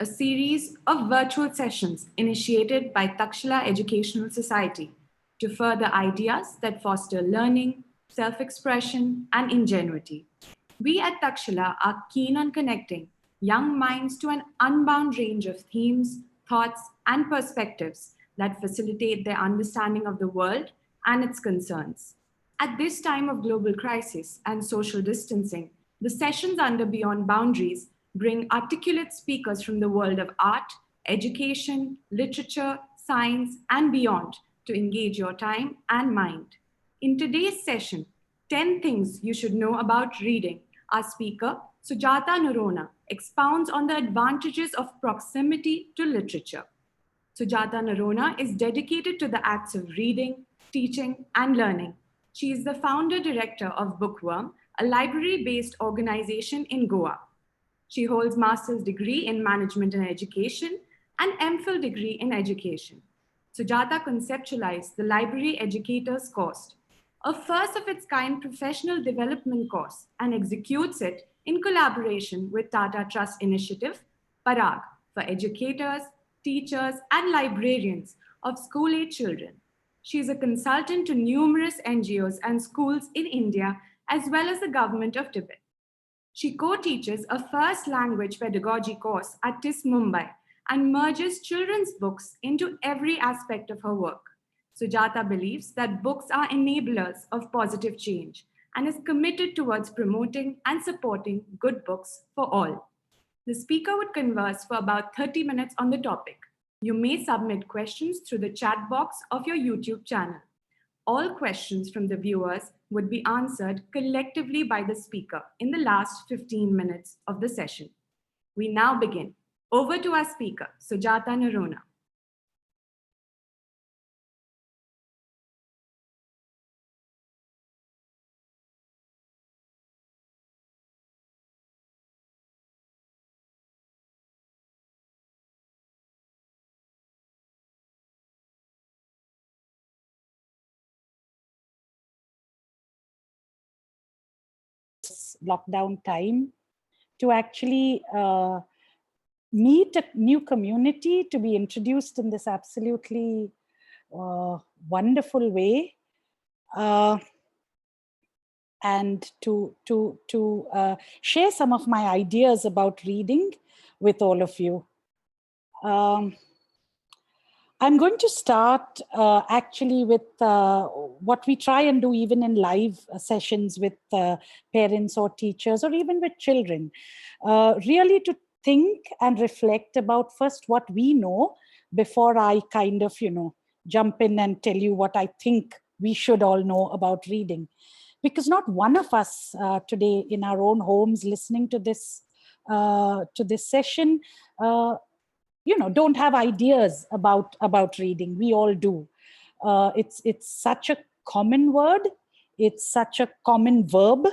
a series of virtual sessions initiated by Takshila Educational Society to further ideas that foster learning, self-expression, and ingenuity. We at Takshila are keen on connecting young minds to an unbound range of themes, thoughts, and perspectives that facilitate their understanding of the world and its concerns. At this time of global crisis and social distancing, the sessions under Beyond Boundaries bring articulate speakers from the world of art, education, literature, science, and beyond to engage your time and mind. In today's session, 10 Things You Should Know About Reading, our speaker, Sujata Noronha, expounds on the advantages of proximity to literature. Sujata Noronha is dedicated to the acts of reading, teaching, and learning. She is the founder-director of Bookworm, a library-based organization in Goa. She holds master's degree in management and education and MPhil degree in education. Sujata conceptualized the Library Educator's course, a first of its kind professional development course, and executes it in collaboration with Tata Trusts initiative, Parag, for educators, teachers, and librarians of school-age children. She is a consultant to numerous NGOs and schools in India, as well as the Government of Tibet. She co-teaches a First Language Pedagogy Course at TISS Mumbai and merges children's books into every aspect of her work. Sujata believes that books are enablers of positive change and is committed towards promoting and supporting good books for all. The speaker would converse for about 30 minutes on the topic. You may submit questions through the chat box of your YouTube channel. All questions from the viewers would be answered collectively by the speaker in the last 15 minutes of the session. We now begin. Over to our speaker, Sujata Noronha. Lockdown time to actually meet a new community, to be introduced in this absolutely wonderful way, and to share some of my ideas about reading with all of you. I'm going to start actually with what we try and do even in live sessions with parents or teachers or even with children, really to think and reflect about first what we know before I kind of, jump in and tell you what I think we should all know about reading. Because not one of us today in our own homes listening to this session don't have ideas about reading. We all do. It's such a common word. It's such a common verb.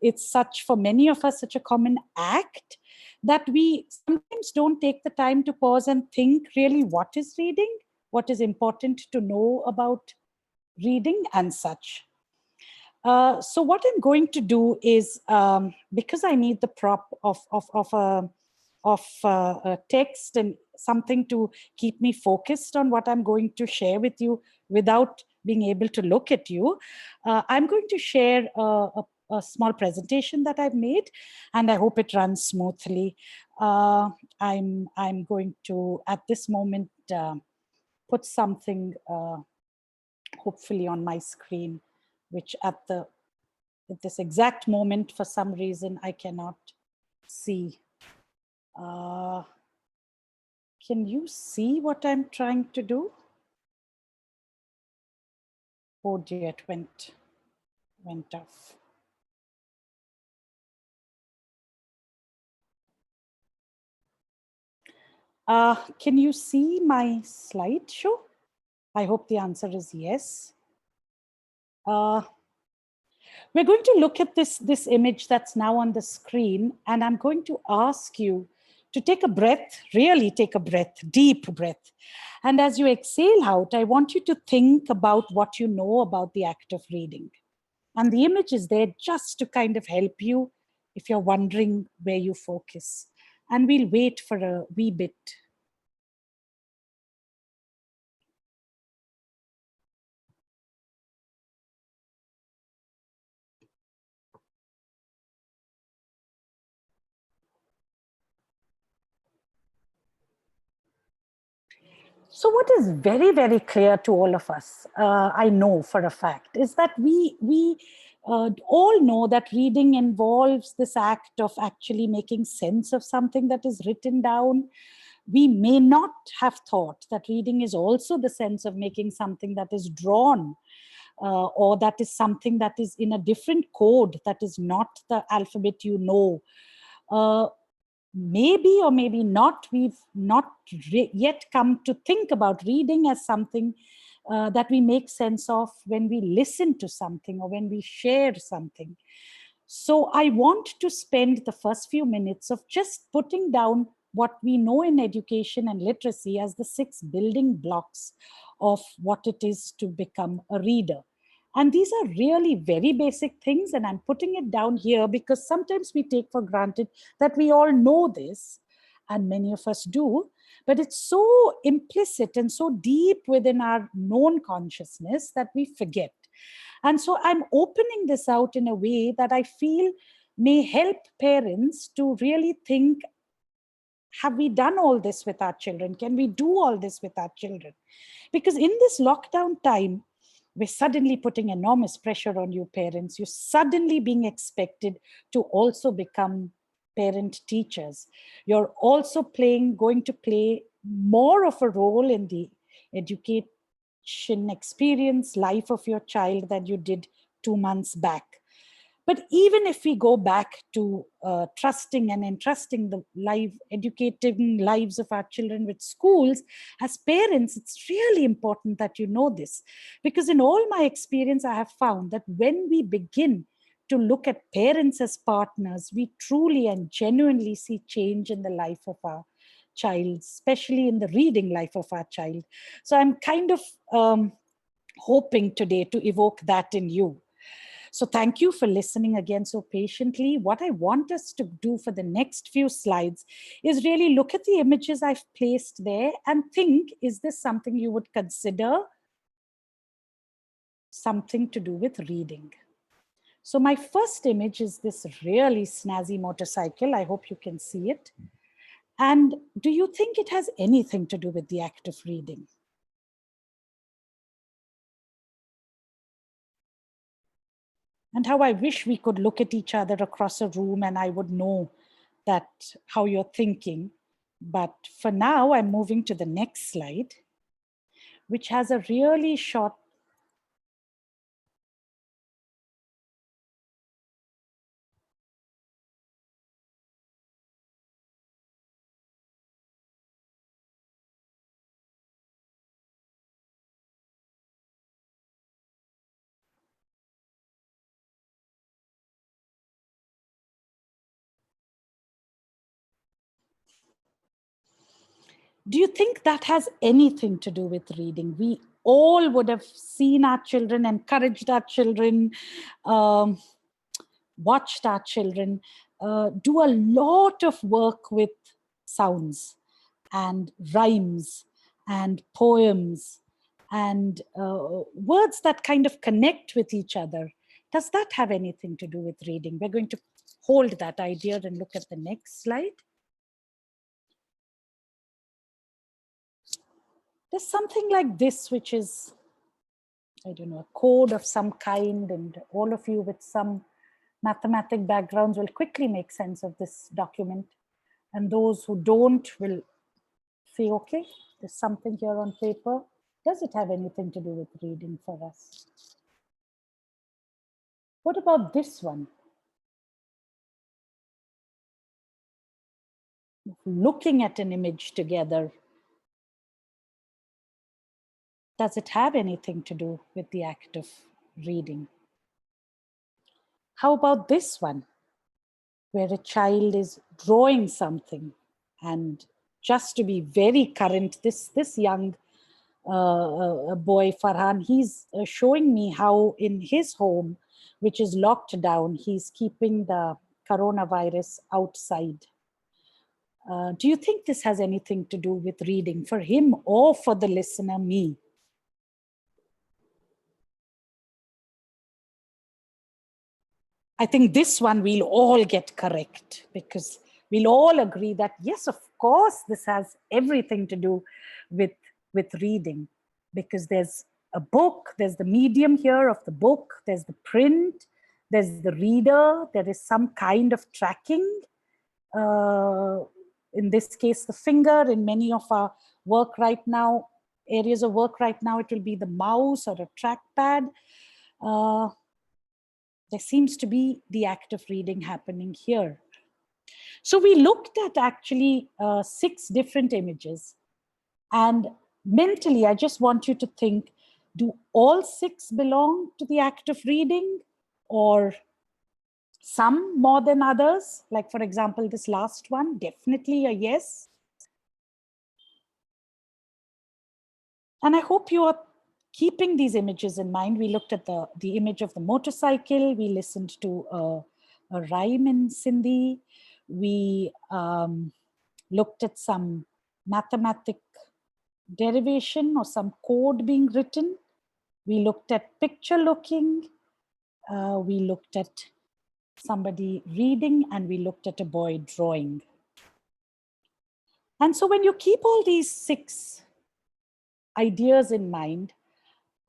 It's for many of us, such a common act that we sometimes don't take the time to pause and think really what is reading, what is important to know about reading and such. So what I'm going to do is, because I need the prop of a text and something to keep me focused on what I'm going to share with you without being able to look at you, I'm going to share a small presentation that I've made, and I hope it runs smoothly. I'm going to, at this moment, put something hopefully on my screen, which at this exact moment, for some reason, I cannot see. Can you see what I'm trying to do? Oh dear, it went off. Can you see my slideshow? I hope the answer is yes. We're going to look at this image that's now on the screen, and I'm going to ask you to take a breath, really take a breath, deep breath. And as you exhale out, I want you to think about what you know about the act of reading. And the image is there just to kind of help you if you're wondering where you focus. and we'll wait for a wee bit. So what is very, very clear to all of us, I know for a fact, is that we all know that reading involves this act of actually making sense of something that is written down. We may not have thought that reading is also the sense of making something that is drawn, or that is something that is in a different code, that is not the alphabet you know. Maybe or maybe not, we've not yet come to think about reading as something that we make sense of when we listen to something or when we share something. So I want to spend the first few minutes of just putting down what we know in education and literacy as the 6 building blocks of what it is to become a reader. And these are really very basic things, and I'm putting it down here because sometimes we take for granted that we all know this, and many of us do, but it's so implicit and so deep within our known consciousness that we forget. And so I'm opening this out in a way that I feel may help parents to really think, have we done all this with our children? Can we do all this with our children? Because in this lockdown time, we're suddenly putting enormous pressure on you parents. You're suddenly being expected to also become parent teachers. You're also going to play more of a role in the education experience, life of your child than you did 2 months back. But even if we go back to trusting and entrusting the educating lives of our children with schools, as parents, it's really important that you know this. Because in all my experience, I have found that when we begin to look at parents as partners, we truly and genuinely see change in the life of our child, especially in the reading life of our child. So I'm kind of hoping today to evoke that in you. So thank you for listening again so patiently. What I want us to do for the next few slides is really look at the images I've placed there and think, is this something you would consider something to do with reading? So my first image is this really snazzy motorcycle. I hope you can see it. And do you think it has anything to do with the act of reading? And how I wish we could look at each other across a room and I would know that how you're thinking. But for now, I'm moving to the next slide, which has a really short. Do you think that has anything to do with reading? We all would have seen our children, encouraged our children, watched our children do a lot of work with sounds and rhymes and poems and words that kind of connect with each other. Does that have anything to do with reading? We're going to hold that idea and look at the next slide. There's something like this, which is, I don't know, a code of some kind, and all of you with some mathematic backgrounds will quickly make sense of this document. And those who don't will say, okay, there's something here on paper. Does it have anything to do with reading for us? What about this one? Looking at an image together, does it have anything to do with the act of reading? How about this one, where a child is drawing something? And just to be very current, this young boy, Farhan, he's showing me how in his home, which is locked down, he's keeping the coronavirus outside. Do you think this has anything to do with reading for him or for the listener, me? I think this one we'll all get correct, because we'll all agree that, yes, of course, this has everything to do with reading, because there's a book, there's the medium here of the book, there's the print, there's the reader, there is some kind of tracking. In this case, the finger. In many of our work right now, areas of work right now, it will be the mouse or a trackpad. There seems to be the act of reading happening here. So we looked at actually 6 different images. And mentally, I just want you to think, do all 6 belong to the act of reading, or some more than others? Like, for example, this last one, definitely a yes. And I hope you are keeping these images in mind. We looked at the image of the motorcycle. We listened to a rhyme in Sindhi. We looked at some mathematic derivation or some code being written. We looked at picture looking. We looked at somebody reading, and we looked at a boy drawing. And so when you keep all these 6 ideas in mind,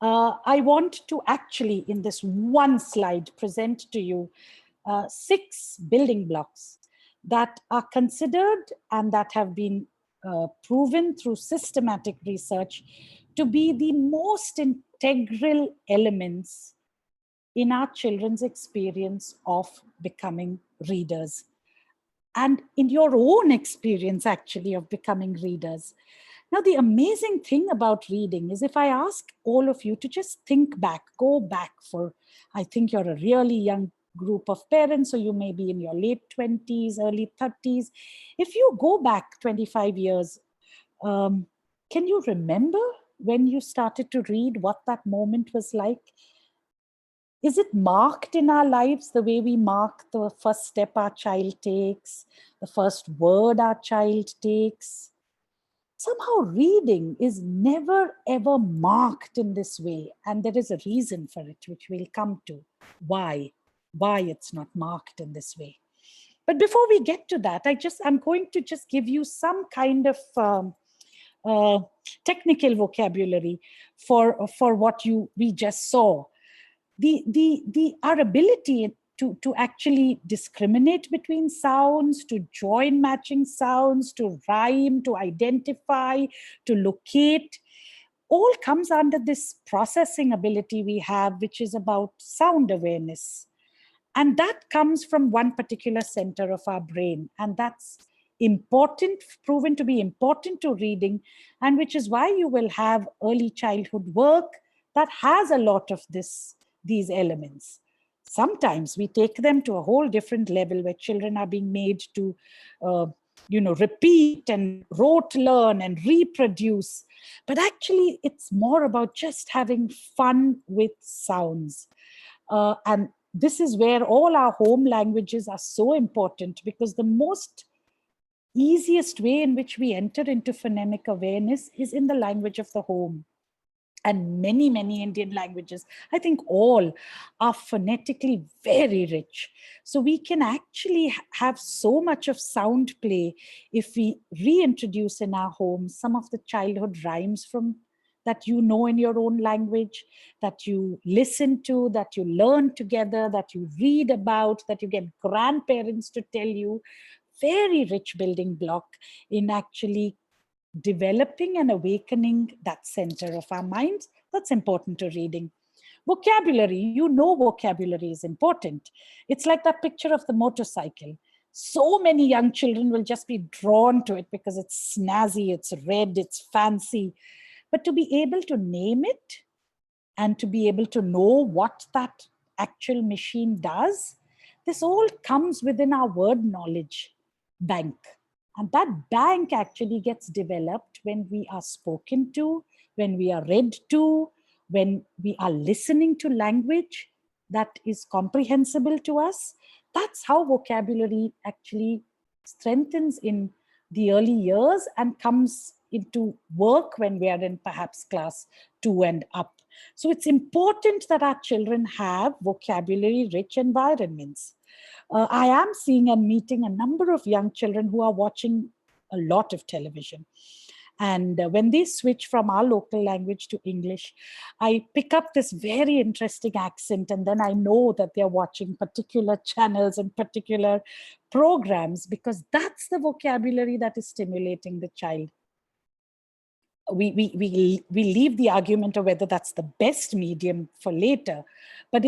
I want to actually, in this one slide, present to you 6 building blocks that are considered and that have been proven through systematic research to be the most integral elements in our children's experience of becoming readers, and in your own experience actually of becoming readers. Now, the amazing thing about reading is, if I ask all of you to just think back, go back for, I think you're a really young group of parents, so you may be in your late 20s, early 30s. If you go back 25 years, can you remember when you started to read, what that moment was like? Is it marked in our lives the way we mark the first step our child takes, the first word our child takes? Somehow reading is never ever marked in this way. And there is a reason for it, which we'll come to, why it's not marked in this way. But before we get to that, I'm going to just give you some kind of technical vocabulary for what we just saw. Our ability to actually discriminate between sounds, to join matching sounds, to rhyme, to identify, to locate, all comes under this processing ability we have, which is about sound awareness. And that comes from one particular center of our brain. And that's important, proven to be important to reading, and which is why you will have early childhood work that has a lot of these elements. Sometimes we take them to a whole different level, where children are being made to repeat and rote learn and reproduce. But actually, it's more about just having fun with sounds. And this is where all our home languages are so important, because the most easiest way in which we enter into phonemic awareness is in the language of the home. And many, many Indian languages, I think all, are phonetically very rich. So we can actually have so much of sound play if we reintroduce in our homes some of the childhood rhymes from that you know in your own language, that you listen to, that you learn together, that you read about, that you get grandparents to tell you. Very rich building block in actually developing and awakening that center of our minds. That's important to reading. Vocabulary, you know vocabulary is important. It's like that picture of the motorcycle. So many young children will just be drawn to it because it's snazzy, it's red, it's fancy. But to be able to name it and to be able to know what that actual machine does, this all comes within our word knowledge bank. And that bank actually gets developed when we are spoken to, when we are read to, when we are listening to language that is comprehensible to us. That's how vocabulary actually strengthens in the early years and comes into work when we are in perhaps class 2 and up. So it's important that our children have vocabulary rich environments. I am seeing and meeting a number of young children who are watching a lot of television. And when they switch from our local language to English, I pick up this very interesting accent, and then I know that they're watching particular channels and particular programs, because that's the vocabulary that is stimulating the child. We leave the argument of whether that's the best medium for later, but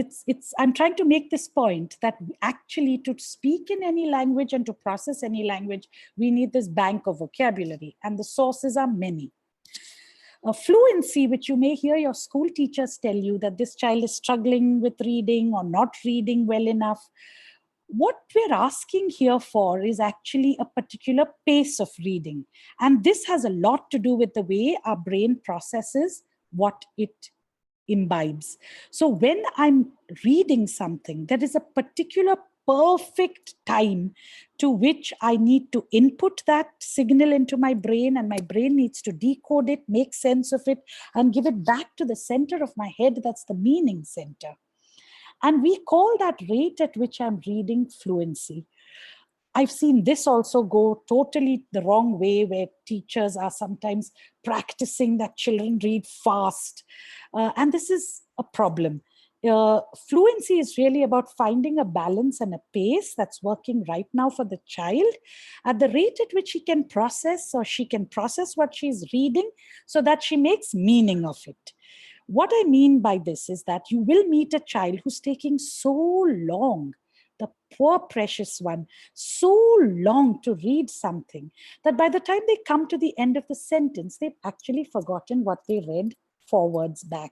I'm trying to make this point that actually, to speak in any language and to process any language, we need this bank of vocabulary, and the sources are many. Fluency, which you may hear your school teachers tell you that this child is struggling with reading or not reading well enough. What we're asking here for is actually a particular pace of reading. And this has a lot to do with the way our brain processes what it imbibes. So when I'm reading something, there is a particular perfect time to which I need to input that signal into my brain, and my brain needs to decode it, make sense of it, and give it back to the center of my head. That's the meaning center. And we call that rate at which I'm reading fluency. I've seen this also go totally the wrong way, where teachers are sometimes practicing that children read fast. And this is a problem. Fluency is really about finding a balance and a pace that's working right now for the child at the rate at which he can process, or she can process what she's reading, so that she makes meaning of it. What I mean by this is that you will meet a child who's taking so long, the poor precious one, so long to read something, that by the time they come to the end of the sentence, they've actually forgotten what they read forwards back.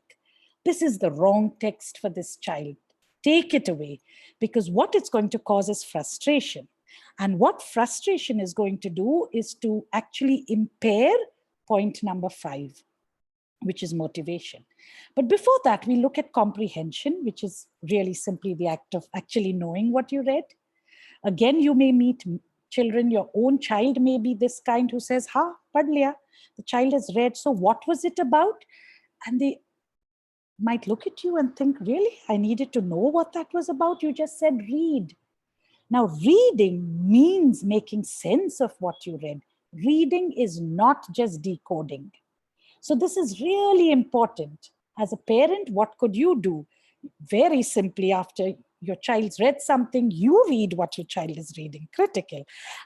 This is the wrong text for this child. Take it away, because what it's going to cause is frustration. And what frustration is going to do is to actually impair point number 5, which is motivation. But before that, we look at comprehension, which is really simply the act of actually knowing what you read. Again, you may meet children, your own child may be this kind who says, "Ha, pad liya." The child has read, so what was it about? And they might look at you and think, really? I needed to know what that was about? You just said read. Now, reading means making sense of what you read. Reading is not just decoding. So this is really important. As a parent, what could you do? Very simply, after your child's read something, you read what your child is reading, critical,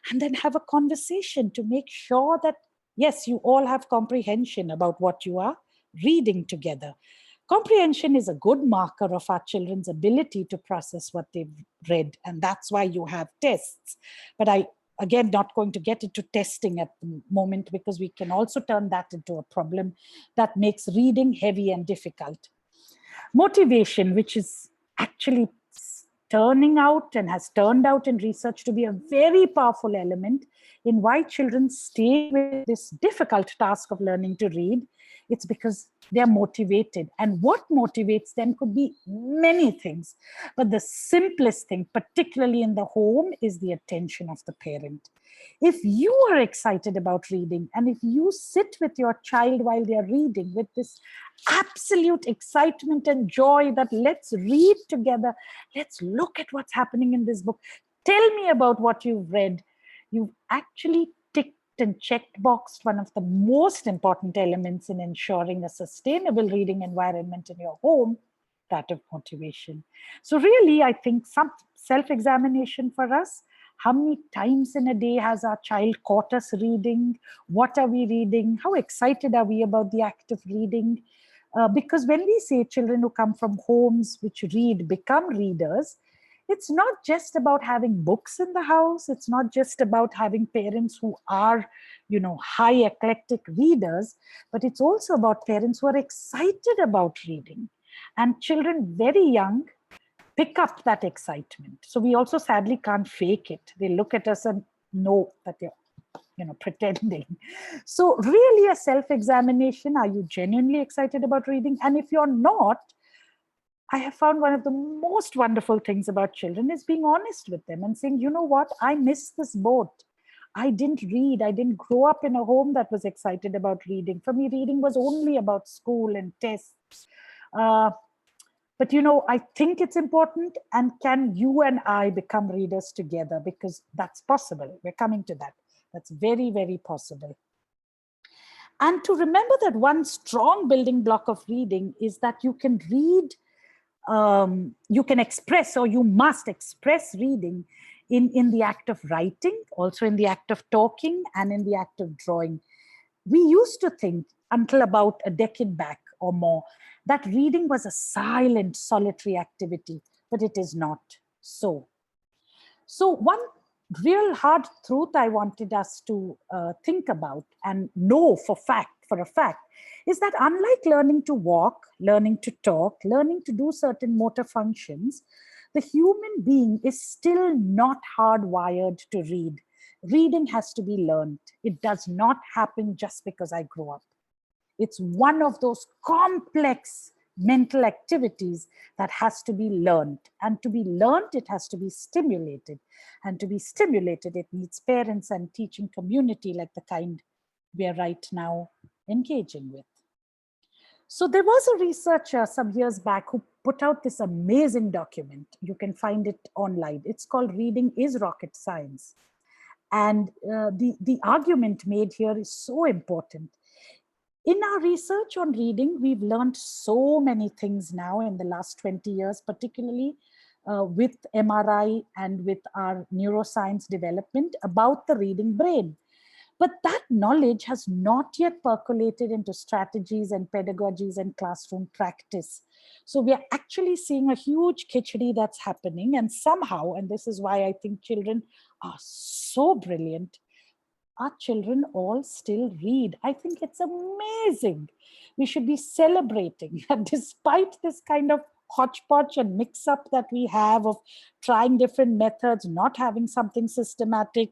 and then have a conversation to make sure that, yes, you all have comprehension about what you are reading together. Comprehension is a good marker of our children's ability to process what they've read, and that's why you have tests. But again, not going to get into testing at the moment, because we can also turn that into a problem that makes reading heavy and difficult. Motivation, which is actually turning out and has turned out in research to be a very powerful element in why children stay with this difficult task of learning to read. It's because they're motivated. And what motivates them could be many things. But the simplest thing, particularly in the home, is the attention of the parent. If you are excited about reading, and if you sit with your child while they are reading with this absolute excitement and joy that let's read together, let's look at what's happening in this book, tell me about what you've read, you've actually ticked and checked boxed one of the most important elements in ensuring a sustainable reading environment in your home, that of motivation. So really, I think some self-examination for us. How many times in a day has our child caught us reading? What are we reading? How excited are we about the act of reading? Because when we say children who come from homes which read become readers, it's not just about having books in the house. It's not just about having parents who are, high eclectic readers, but it's also about parents who are excited about reading. And children very young pick up that excitement. So we also sadly can't fake it. They look at us and know that they're pretending. So really a self-examination. Are you genuinely excited about reading? And if you're not, I have found one of the most wonderful things about children is being honest with them and saying, you know what, I missed this boat. I didn't read. I didn't grow up in a home that was excited about reading. For me, reading was only about school and tests. But I think it's important. And can you and I become readers together? Because that's possible. We're coming to that. That's very, very possible. And to remember that one strong building block of reading is that you can read, you can express, or you must express reading in the act of writing, also in the act of talking, and in the act of drawing. We used to think, until about a decade back or more, that reading was a silent, solitary activity, but it is not so. So one real hard truth I wanted us to think about and know for a fact, is that unlike learning to walk, learning to talk, learning to do certain motor functions, the human being is still not hardwired to read. Reading has to be learned. It does not happen just because I grew up. It's one of those complex mental activities that has to be learned. And to be learned, it has to be stimulated. And to be stimulated, it needs parents and teaching community like the kind we are right now engaging with. So there was a researcher some years back who put out this amazing document. You can find it online. It's called Reading is Rocket Science. And the argument made here is so important. In our research on reading, we've learned so many things now in the last 20 years, particularly with MRI and with our neuroscience development about the reading brain. But that knowledge has not yet percolated into strategies and pedagogies and classroom practice. So we are actually seeing a huge khichdi that's happening. And somehow, and this is why I think children are so brilliant, our children all still read. I think it's amazing. We should be celebrating that despite this kind of hodgepodge and mix-up that we have of trying different methods, not having something systematic,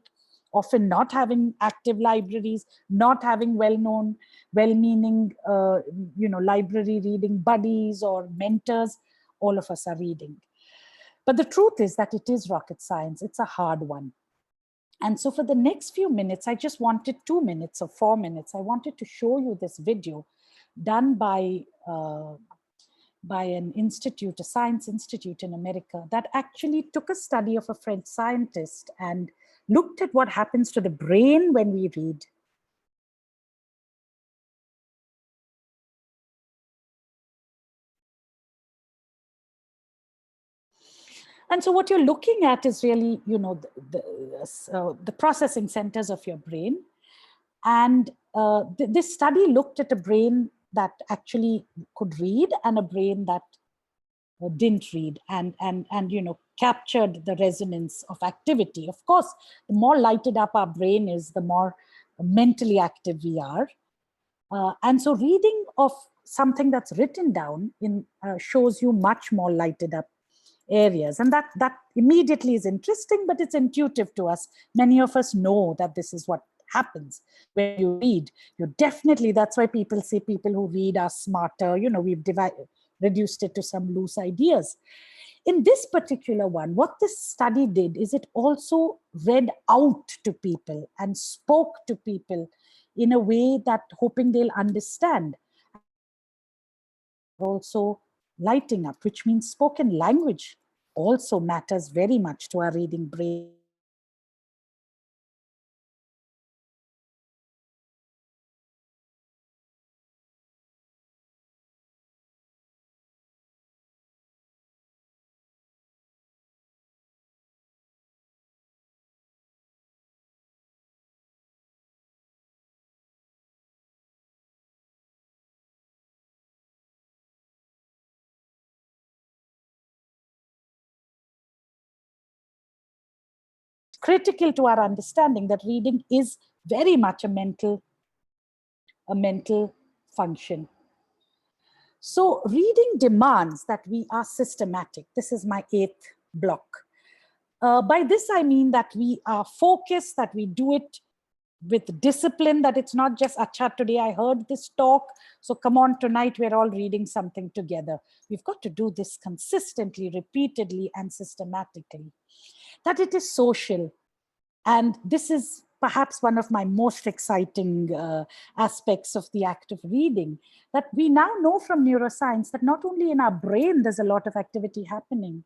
often not having active libraries, not having well-known, well-meaning, library reading buddies or mentors, all of us are reading. But the truth is that it is rocket science. It's a hard one. And so for the next few minutes, I just wanted 2 minutes or 4 minutes. I wanted to show you this video done by an institute, a science institute in America, that actually took a study of a French scientist and looked at what happens to the brain when we read. And so what you're looking at is really, the processing centers of your brain. And this study looked at a brain that actually could read and a brain that didn't read, and captured the resonance of activity. Of course, the more lighted up our brain is, the more mentally active we are. And so reading of something that's written down shows you much more lighted up areas. And that immediately is interesting, but it's intuitive to us. Many of us know that this is what happens when you read. That's why people say people who read are smarter. We've reduced it to some loose ideas. In this particular one, what this study did is it also read out to people and spoke to people in a way that hoping they'll understand. Also lighting up, which means spoken language also matters very much to our reading brain. Critical to our understanding that reading is very much a mental function. So reading demands that we are systematic. This is my 8th block. By this, I mean that we are focused, that we do it with discipline, that it's not just, acha, today I heard this talk, so come on, tonight we're all reading something together. We've got to do this consistently, repeatedly, and systematically. That it is social. And this is perhaps one of my most exciting aspects of the act of reading, that we now know from neuroscience that not only in our brain there's a lot of activity happening,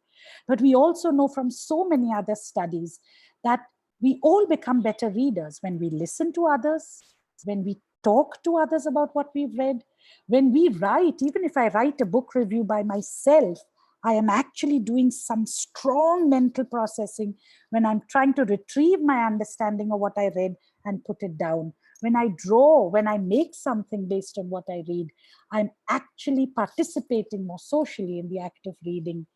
but we also know from so many other studies that we all become better readers when we listen to others, when we talk to others about what we've read, when we write. Even if I write a book review by myself, I am actually doing some strong mental processing when I'm trying to retrieve my understanding of what I read and put it down. When I draw, when I make something based on what I read, I'm actually participating more socially in the act of reading.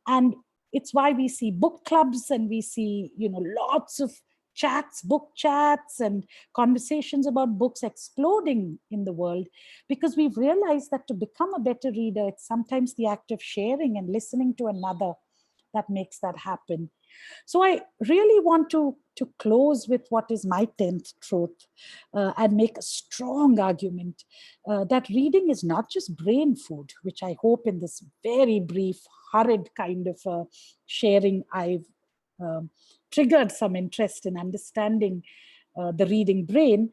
And it's why we see book clubs and we see, lots of chats, book chats and conversations about books exploding in the world, because we've realized that to become a better reader, it's sometimes the act of sharing and listening to another that makes that happen. So I really want to close with what is my 10th truth and make a strong argument that reading is not just brain food, which I hope in this very brief, hurried kind of sharing, I've triggered some interest in understanding the reading brain.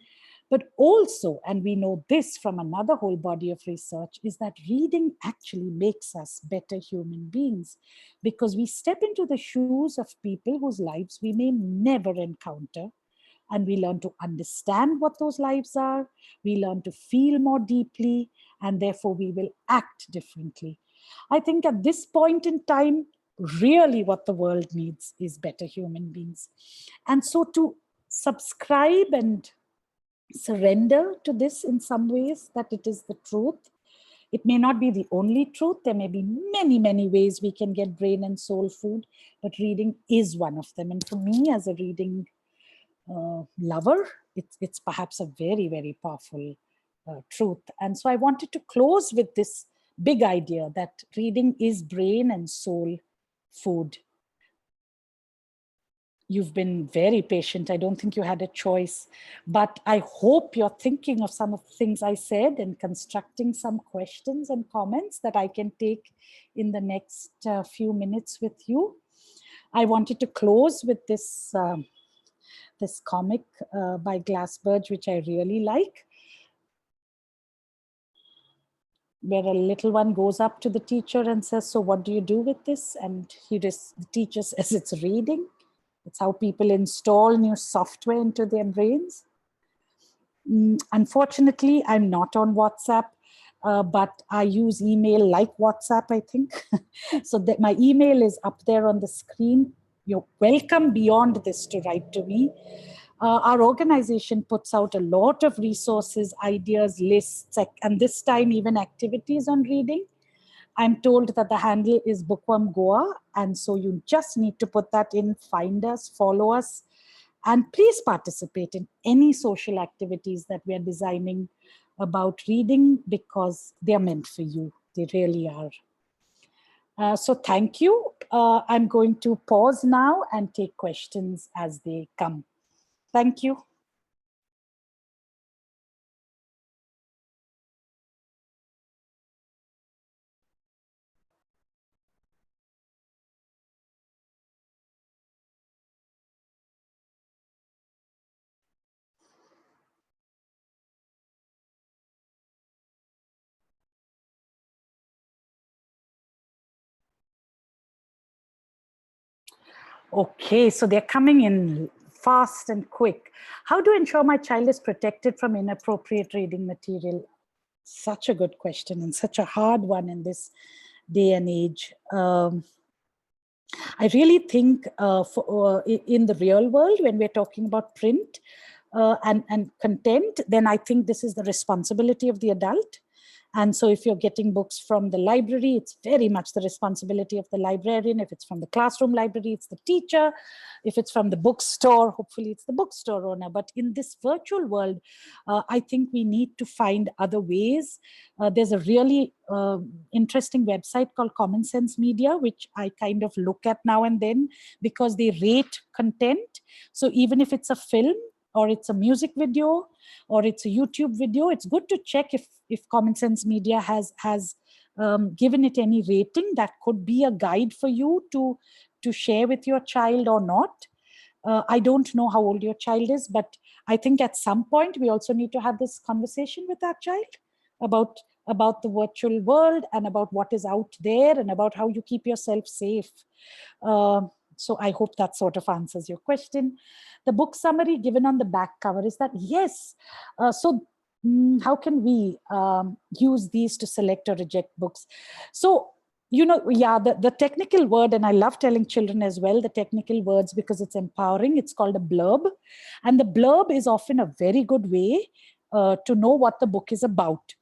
But also, and we know this from another whole body of research, is that reading actually makes us better human beings, because we step into the shoes of people whose lives we may never encounter, and we learn to understand what those lives are, we learn to feel more deeply, and therefore we will act differently. I think at this point in time, really what the world needs is better human beings. And so to subscribe and surrender to this in some ways, that it is the truth. It may not be the only truth. There may be many, many ways we can get brain and soul food, but reading is one of them. And for me, as a reading lover, it's perhaps a very, very powerful truth. And so I wanted to close with this big idea that reading is brain and soul food. You've been very patient. I don't think you had a choice, but I hope you're thinking of some of the things I said and constructing some questions and comments that I can take in the next few minutes with you. I wanted to close with this, this comic by Glassberg, which I really like, where a little one goes up to the teacher and says, "So what do you do with this?" And the teacher says, "It's reading." It's how people install new software into their brains. Unfortunately, I'm not on WhatsApp, but I use email like WhatsApp, I think. So that my email is up there on the screen. You're welcome beyond this to write to me. Our organization puts out a lot of resources, ideas, lists, and this time even activities on reading. I'm told that the handle is Bookworm Goa. And so you just need to put that in, find us, follow us, and please participate in any social activities that we are designing about reading, because they're meant for you. They really are. So thank you. I'm going to pause now and take questions as they come. Thank you. Okay, so they're coming in fast and quick. How to ensure my child is protected from inappropriate reading material? Such a good question, and such a hard one in this day and age. I really think in the real world, when we're talking about print and content, then I think this is the responsibility of the adult. And so if you're getting books from the library, it's very much the responsibility of the librarian. If it's from the classroom library, it's the teacher. If it's from the bookstore, hopefully it's the bookstore owner. But in this virtual world, I think we need to find other ways. There's a really interesting website called Common Sense Media, which I kind of look at now and then, because they rate content. So even if it's a film, or it's a music video, or it's a YouTube video, it's good to check if Common Sense Media has given it any rating that could be a guide for you to share with your child or not. I don't know how old your child is, but I think at some point we also need to have this conversation with our child about the virtual world and about what is out there and about how you keep yourself safe. So I hope that sort of answers your question. The book summary given on the back cover is that, yes. How can we use these to select or reject books? So, the technical word, and I love telling children as well, the technical words, because it's empowering. It's called a blurb. And the blurb is often a very good way to know what the book is about.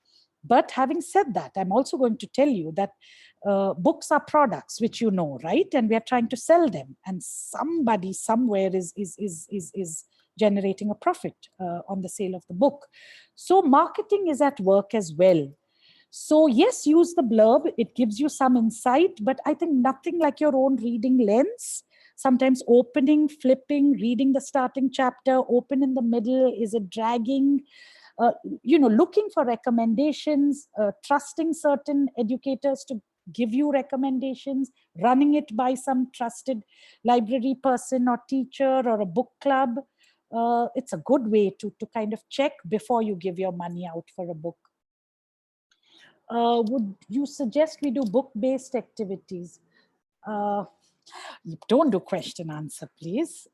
But having said that, I'm also going to tell you that books are products, which you know, right? And we are trying to sell them. And somebody somewhere is generating a profit on the sale of the book. So marketing is at work as well. So yes, use the blurb. It gives you some insight, but I think nothing like your own reading lens. Sometimes opening, flipping, reading the starting chapter, open in the middle, is it dragging? Looking for recommendations, trusting certain educators to give you recommendations, running it by some trusted library person or teacher or a book club. It's a good way to kind of check before you give your money out for a book. Would you suggest we do book-based activities? Don't do question answer, please.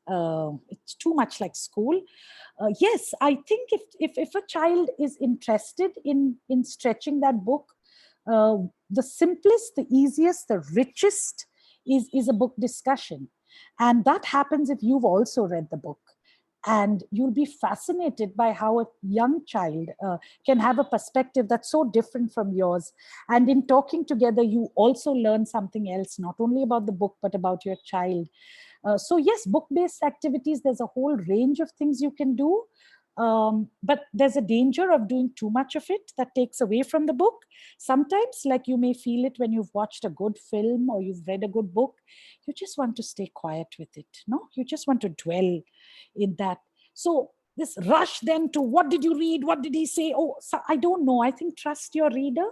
It's too much like school. Yes, I think if a child is interested in stretching that book, the simplest, the easiest, the richest is a book discussion. And that happens if you've also read the book. And you'll be fascinated by how a young child can have a perspective that's so different from yours. And in talking together, you also learn something else, not only about the book, but about your child. So yes, book-based activities, there's a whole range of things you can do. But there's a danger of doing too much of it that takes away from the book. Sometimes, like you may feel it when you've watched a good film or you've read a good book, you just want to stay quiet with it. No, you just want to dwell in that. So this rush then to what did you read? What did he say? Oh, so I don't know. I think trust your reader,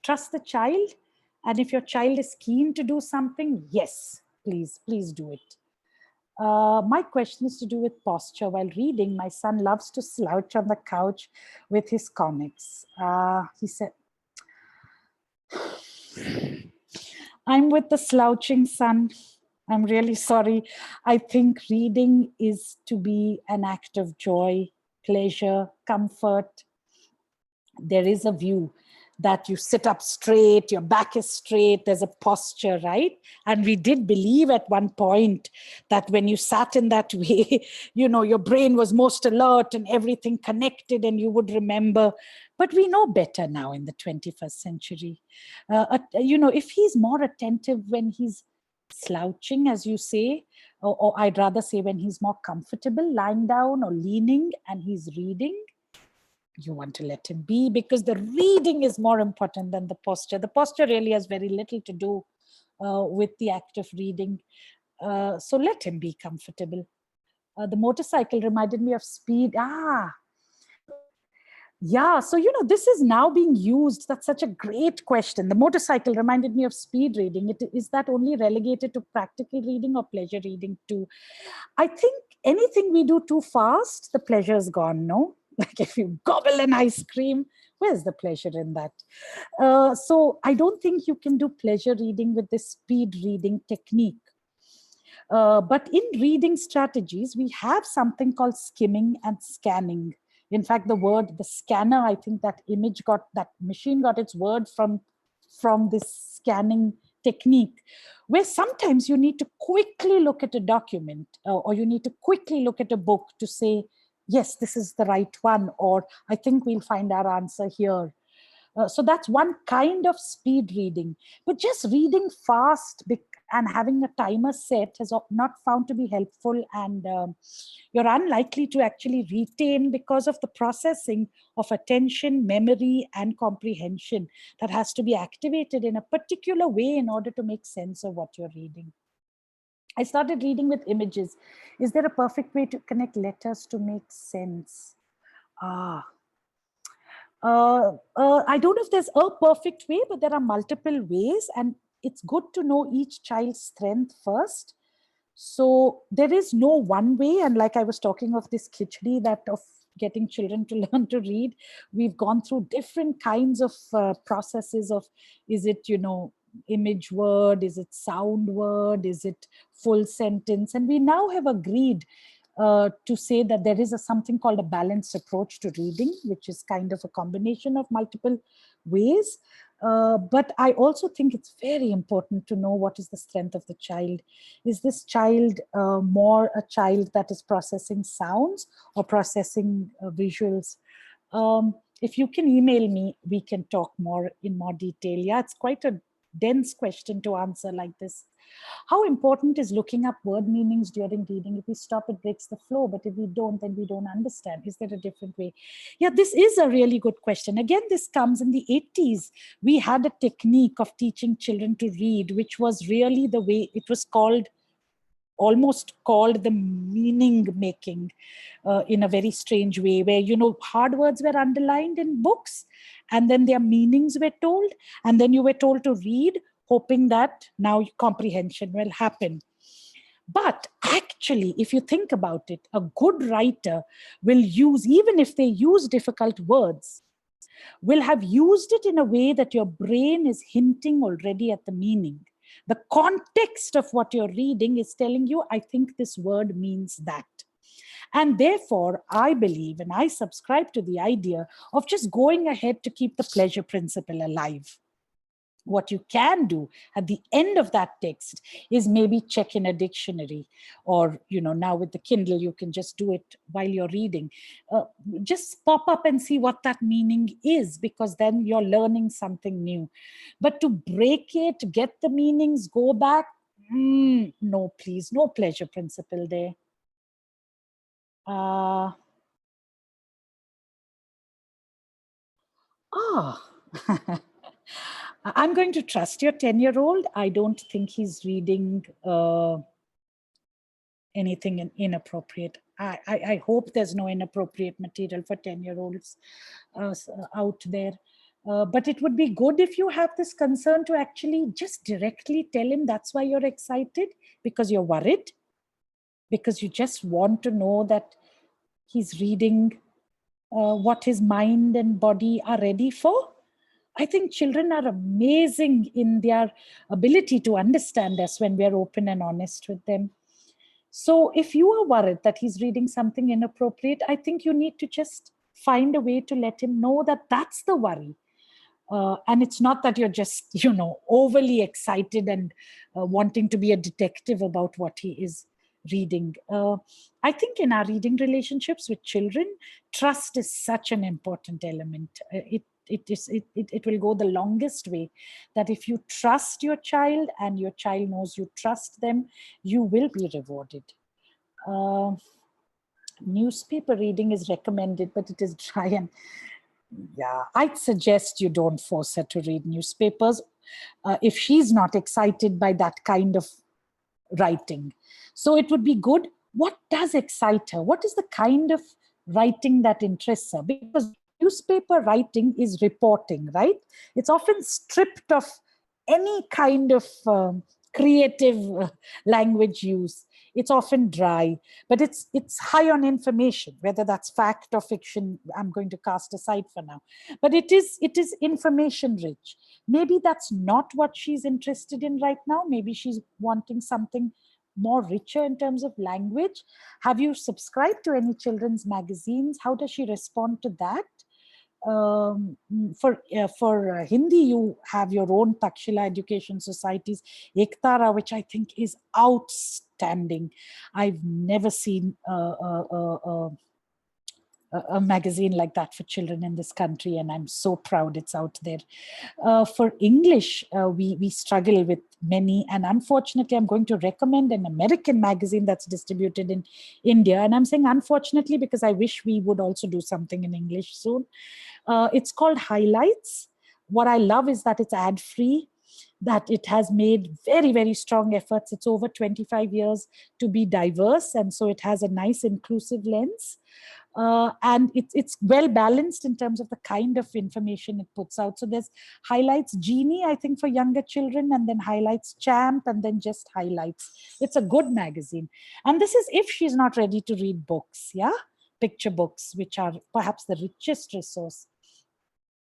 trust the child. And if your child is keen to do something, yes, please do it. My question is to do with posture. While reading, my son loves to slouch on the couch with his comics. He said, I'm with the slouching son. I'm really sorry. I think reading is to be an act of joy, pleasure, comfort. There is a view that you sit up straight, your back is straight, there's a posture, right? And we did believe at one point that when you sat in that way, your brain was most alert and everything connected and you would remember. But we know better now in the 21st century. If he's more attentive when he's slouching, as you say, or I'd rather say when he's more comfortable lying down or leaning and he's reading, you want to let him be, because the reading is more important than the posture. The posture really has very little to do with the act of reading. So let him be comfortable. The motorcycle reminded me of speed. Yeah, so, this is now being used. That's such a great question. The motorcycle reminded me of speed reading. Is that only relegated to practical reading or pleasure reading too? I think anything we do too fast, the pleasure is gone, no? Like if you gobble an ice cream, where's the pleasure in that? So I don't think you can do pleasure reading with this speed reading technique. But in reading strategies, we have something called skimming and scanning. In fact, the scanner, I think that machine got its word from this scanning technique, where sometimes you need to quickly look at a document or you need to quickly look at a book to say, yes, this is the right one, or I think we'll find our answer here. So that's one kind of speed reading. But just reading fast and having a timer set has not found to be helpful, and you're unlikely to actually retain because of the processing of attention, memory, and comprehension that has to be activated in a particular way in order to make sense of what you're reading. I started reading with images. Is there a perfect way to connect letters to make sense? I don't know if there's a perfect way, but there are multiple ways, and it's good to know each child's strength first. So there is no one way. And like I was talking of this khichdi, that of getting children to learn to read, we've gone through different kinds of processes of, is it, image word, is it sound word, is it full sentence? And we now have agreed to say that there is something called a balanced approach to reading, which is kind of a combination of multiple ways. But I also think it's very important to know what is the strength of the child. Is this child more a child that is processing sounds or processing visuals? If you can email me, we can talk in more detail. Yeah, it's quite a dense question to answer like this. How important is looking up word meanings during reading? If we stop, it breaks the flow. But if we don't, then we don't understand. Is there a different way? Yeah, this is a really good question. Again, this comes in the 80s. We had a technique of teaching children to read, which was really the way it was called, almost called the meaning making in a very strange way, where, hard words were underlined in books and then their meanings were told. And then you were told to read, hoping that now comprehension will happen. But actually, if you think about it, a good writer will use, even if they use difficult words, will have used it in a way that your brain is hinting already at the meaning. The context of what you're reading is telling you, I think this word means that. And therefore, I believe and I subscribe to the idea of just going ahead to keep the pleasure principle alive. What you can do at the end of that text is maybe check in a dictionary, or, now with the Kindle, you can just do it while you're reading. Just pop up and see what that meaning is, because then you're learning something new. But to break it, get the meanings, go back, no, please, no pleasure principle there. I'm going to trust your 10-year-old. I don't think he's reading anything inappropriate. I hope there's no inappropriate material for 10-year-olds out there. But it would be good if you have this concern to actually just directly tell him that's why you're excited, because you're worried, because you just want to know that he's reading what his mind and body are ready for. I think children are amazing in their ability to understand us when we're open and honest with them. So if you are worried that he's reading something inappropriate, I think you need to just find a way to let him know that that's the worry. And it's not that you're just, overly excited and wanting to be a detective about what he is reading. I think in our reading relationships with children, trust is such an important element. It will go the longest way, that if you trust your child and your child knows you trust them, you will be rewarded. Newspaper reading is recommended, but it is dry, and I'd suggest you don't force her to read newspapers if she's not excited by that kind of writing. So it would be good. What does excite her? What is the kind of writing that interests her? Because newspaper writing is reporting, right? It's often stripped of any kind of creative language use. It's often dry, but it's high on information, whether that's fact or fiction, I'm going to cast aside for now. But it is information rich. Maybe that's not what she's interested in right now. Maybe she's wanting something more richer in terms of language. Have you subscribed to any children's magazines? How does she respond to that? For Hindi, you have your own Takshila Education Societies, Ektara, which I think is outstanding. I've never seen a magazine like that for children in this country, and I'm so proud it's out there. For English, we struggle with many, and unfortunately, I'm going to recommend an American magazine that's distributed in India, and I'm saying unfortunately because I wish we would also do something in English soon. It's called Highlights. What I love is that it's ad-free, that it has made very, very strong efforts. It's over 25 years to be diverse, and so it has a nice inclusive lens. And it's well balanced in terms of the kind of information it puts out. So there's highlights Genie, I think, for younger children, and then highlights Champ, and then just highlights. It's a good magazine. And this is if she's not ready to read books, yeah? Picture books, which are perhaps the richest resource.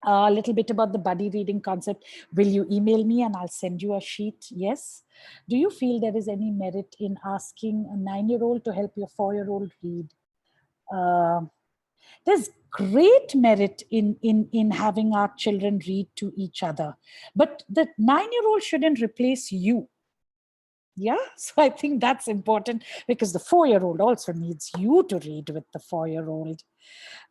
A little bit about the buddy reading concept. Will you email me and I'll send you a sheet? Yes. Do you feel there is any merit in asking a 9-year-old to help your 4-year-old read? There's great merit in having our children read to each other, but the 9-year-old shouldn't replace you. Yeah, so I think that's important, because the 4-year-old also needs you to read with the 4-year-old.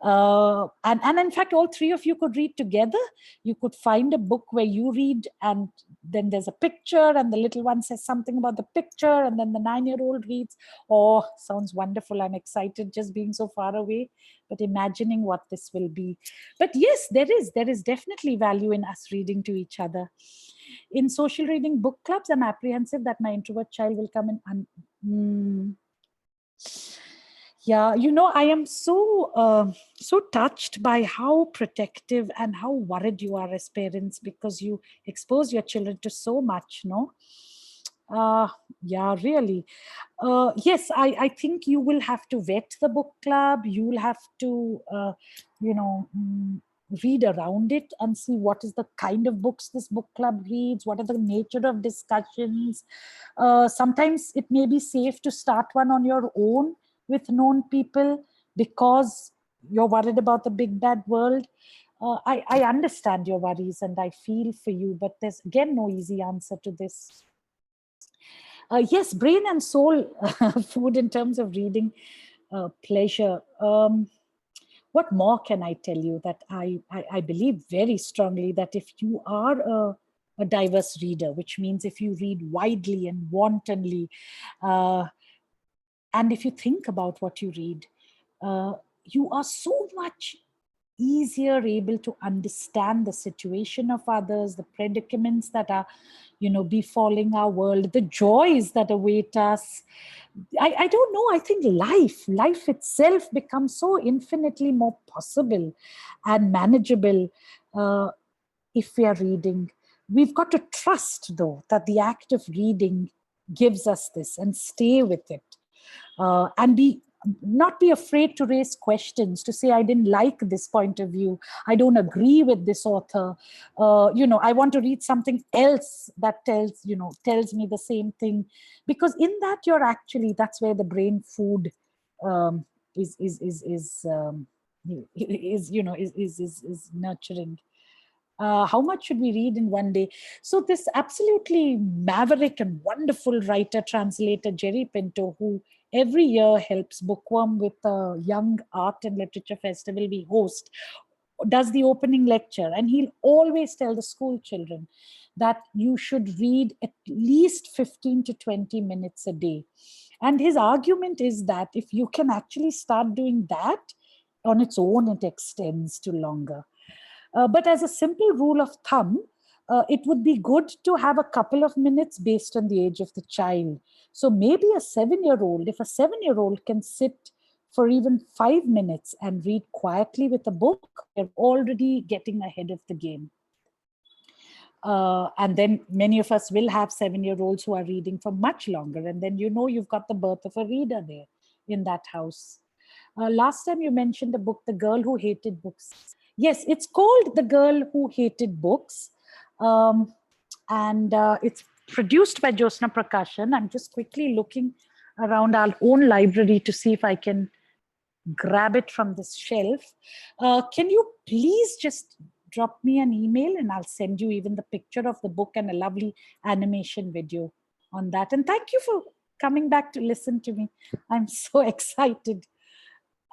And in fact, all three of you could read together. You could find a book where you read, and then there's a picture, and the little one says something about the picture, and then the 9-year-old reads. Oh, sounds wonderful. I'm excited just being so far away, but imagining what this will be. But yes, there is definitely value in us reading to each other. In social reading book clubs, I'm apprehensive that my introvert child will come in. Yeah, I am so touched by how protective and how worried you are as parents, because you expose your children to so much, no? Yeah, really. Yes, I think you will have to vet the book club. You will have to, read around it and see what is the kind of books this book club reads, what are the nature of discussions. Sometimes it may be safe to start one on your own with known people because you're worried about the big bad world. I understand your worries and I feel for you, but there's again no easy answer to this. Yes, brain and soul food in terms of reading pleasure. What more can I tell you? That I believe very strongly that if you are a diverse reader, which means if you read widely and wantonly, and if you think about what you read, you are so much easier able to understand the situation of others, the predicaments that are, befalling our world, the joys that await us. I don't know, I think life itself becomes so infinitely more possible and manageable if we are reading. We've got to trust, though, that the act of reading gives us this, and stay with it. And not be afraid to raise questions, to say, I didn't like this point of view. I don't agree with this author. I want to read something else that tells me the same thing. Because in that, that's where the brain food is nurturing. How much should we read in one day? So this absolutely maverick and wonderful writer, translator, Jerry Pinto, who every year helps Bookworm with a young art and literature festival we host, does the opening lecture. And he'll always tell the school children that you should read at least 15 to 20 minutes a day. And his argument is that if you can actually start doing that on its own, it extends to longer. But as a simple rule of thumb, it would be good to have a couple of minutes based on the age of the child. So maybe if a 7-year-old can sit for even 5 minutes and read quietly with a book, they're already getting ahead of the game. And then many of us will have 7-year-olds who are reading for much longer. And then you've got the birth of a reader there in that house. Last time you mentioned the book, The Girl Who Hated Books. Yes, it's called The Girl Who Hated Books. And it's produced by Josna Prakashan. I'm just quickly looking around our own library to see if I can grab it from this shelf. Can you please just drop me an email and I'll send you even the picture of the book and a lovely animation video on that. And thank you for coming back to listen to me. I'm so excited.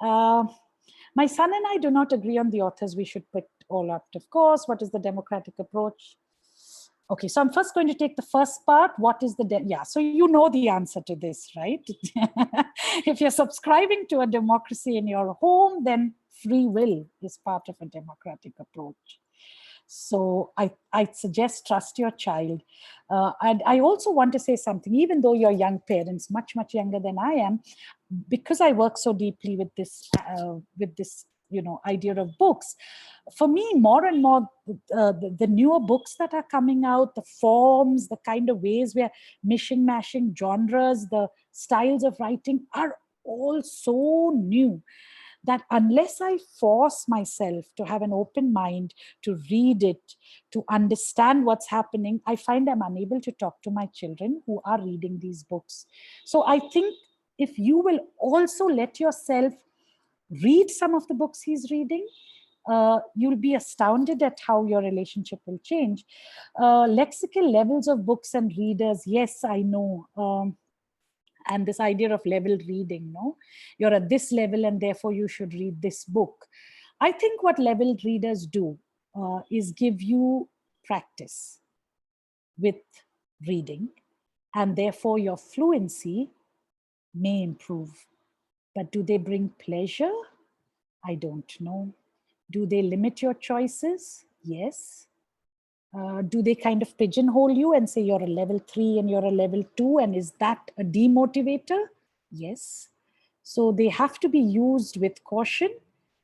My son and I do not agree on the authors we should put all out of course. What is the democratic approach? Okay, so I'm first going to take the first part. What is so you know the answer to this, right? If you're subscribing to a democracy in your home, then free will is part of a democratic approach. So I suggest trust your child. And I also want to say something, even though you're young parents, much, much younger than I am, because I work so deeply with this, idea of books. For me, more and more, the newer books that are coming out, the forms, the kind of ways we're mashing genres, the styles of writing are all so new that unless I force myself to have an open mind, to read it, to understand what's happening, I find I'm unable to talk to my children who are reading these books. So I think if you will also let yourself read some of the books he's reading, you'll be astounded at how your relationship will change. Lexical levels of books and readers, yes, I know. And this idea of level reading, no? You're at this level and therefore you should read this book. I think what level readers do is give you practice with reading, and therefore your fluency may improve. But do they bring pleasure? I don't know. Do they limit your choices? Yes. Do they kind of pigeonhole you and say you're a level 3 and you're a level 2, and is that a demotivator? Yes. So they have to be used with caution,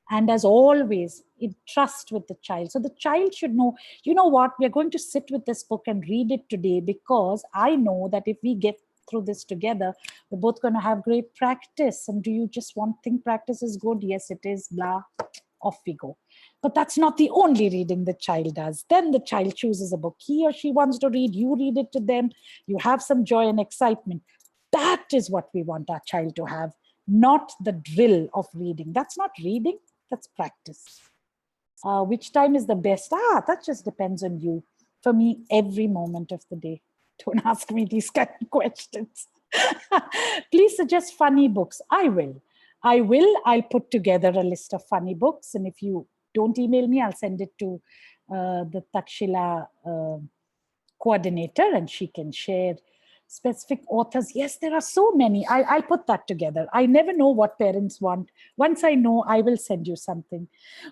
and as always, in trust with the child. So the child should know, you know what, we're going to sit with this book and read it today because I know that if we get through this together, we're both going to have great practice. And do you just think practice is good? Yes, it is, blah, off we go. But that's not the only reading the child does. Then the child chooses a book he or she wants to read. You read it to them. You have some joy and excitement. That is what we want our child to have, not the drill of reading. That's not reading, that's practice. Which time is the best? That just depends on you. For me, every moment of the day. Don't ask me these kind of questions. Please suggest funny books. I will. I'll put together a list of funny books. And if you don't email me, I'll send it to the Takshila coordinator and she can share specific authors. Yes, there are so many. I'll put that together. I never know what parents want. Once I know, I will send you something.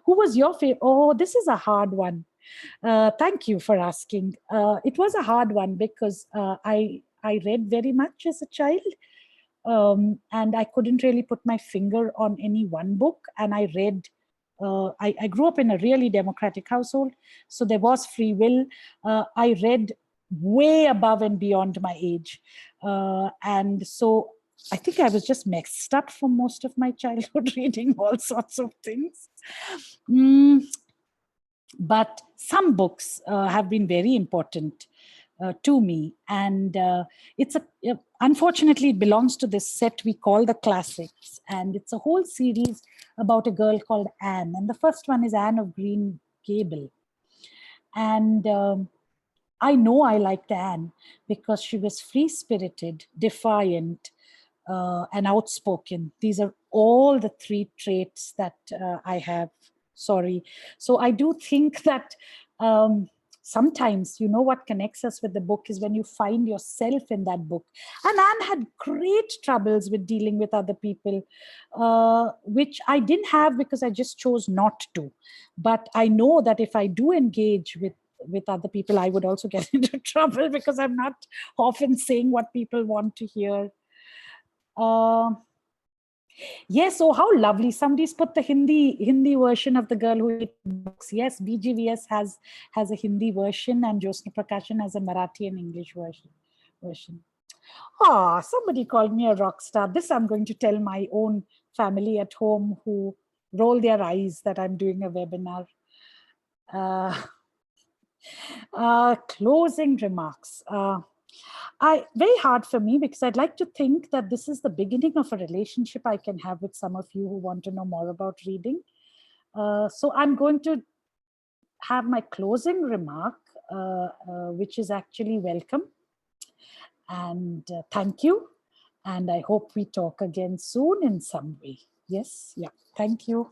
Who was your favorite? Oh, this is a hard one. Thank you for asking. It was a hard one because I read very much as a child. And I couldn't really put my finger on any one book. And I read, I grew up in a really democratic household, so there was free will. I read way above and beyond my age. And so I think I was just messed up for most of my childhood, reading all sorts of things. But some books have been very important to me, and unfortunately it belongs to this set we call the classics, and it's a whole series about a girl called Anne, and the first one is Anne of Green Gables. And I know I liked Anne because she was free-spirited, defiant, and outspoken. These are all the 3 traits that I have. Sorry. So I do think that sometimes, what connects us with the book is when you find yourself in that book. And Anne had great troubles with dealing with other people, which I didn't have because I just chose not to. But I know that if I do engage with other people, I would also get into trouble because I'm not often saying what people want to hear. Yes, oh, how lovely. Somebody's put the Hindi version of The Girl Who Hated Books. Yes, BGVS has a Hindi version and Josna Prakashan has a Marathi and English version. Somebody called me a rock star. This I'm going to tell my own family at home who roll their eyes that I'm doing a webinar. Closing remarks. Very hard for me because I'd like to think that this is the beginning of a relationship I can have with some of you who want to know more about reading. So I'm going to have my closing remark, which is actually welcome. And thank you. And I hope we talk again soon in some way. Yes, yeah, thank you.